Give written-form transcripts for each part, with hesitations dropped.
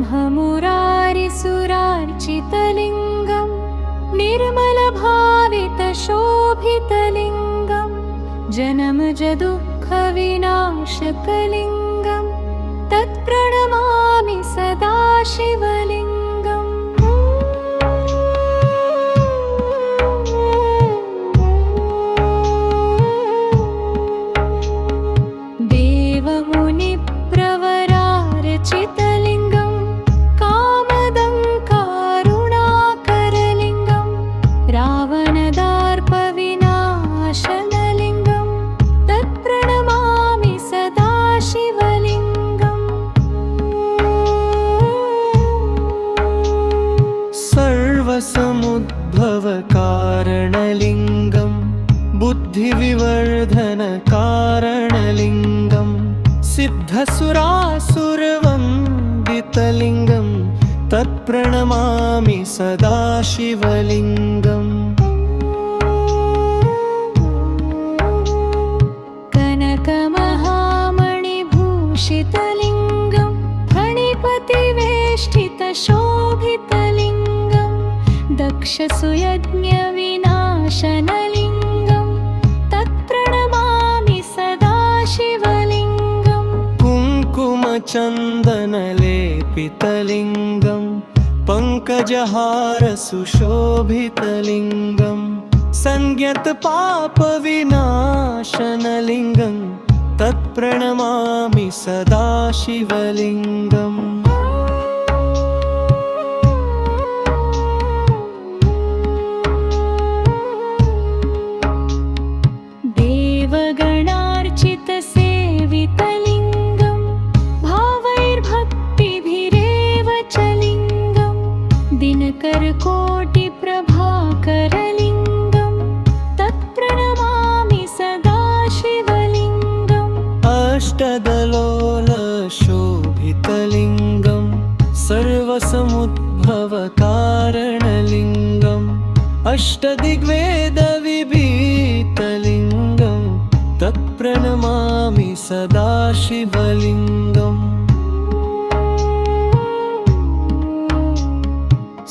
ब्रह्ममुरारिसुरार्चितलिङ्गं निर्मलभावितशोभितलिङ्गं जनमजदुःखविनाशकलिङ्गं तत्प्रणमामि सदा शिवलिङ्गम्। देवमुनिप्रवरार्चितलिङ्गं कामदं कारुणाकरलिङ्गं रावणदार्पविनाशनलिङ्गं तत्प्रणमामि सदा शिवलिङ्गम्। सर्वसमुद्भवकारणलिङ्गं बुद्धिविवर्धनकारणलिङ्गं सिद्धसुरासुरवन्दितलिङ्गं तत्प्रणमामि सदा शिवलिङ्गम्। कनकमहामणिभूषितलिङ्गं फणिपतिवेष्टितशोभितलिङ्गं दक्षसुयज्ञविनाशनलिङ्गं तत्प्रणमामि सदा शिवलिङ्गम्। कुङ्कुमचन्दनलेपितलिङ्गं पङ्कजहारसुशोभितलिङ्गं संज्ञतपापविनाशनलिङ्गं तत्प्रणमामि सदा शिवलिङ्गम्। देवगणार्चितसेवितलिङ्गं भावैर्भक्तिभिरेव च लिङ्गं दिनकरकोटिप्रभाकरलिङ्गं तत्प्रणमामि सदा शिवलिङ्गम्। अष्टदलोलशोभितलिङ्गं सर्वसमुद्भवकारणलिङ्गम् अष्टदिग्वेदविभीतलिङ्गं तत्प्रणमामि सदा शिवलिङ्गम्।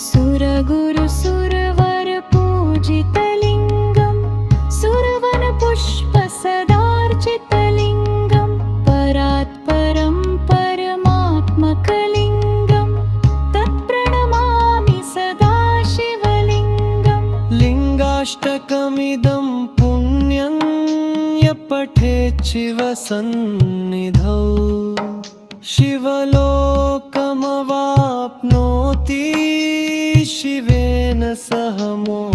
सुरगुरुसुरवरपूजितलिङ्गं सुरवनपुष्पसदार्चितलिङ्गं परात्परं परमात्मकलिङ्गं तत्प्रणमामि सदा शिवलिङ्गम्। लिङ्गाष्टकमिदं पुण्यं यः पठेत् शिवसन्निधौ शिवलोकमवाप्नोति शिवेन सह मोक्षम्।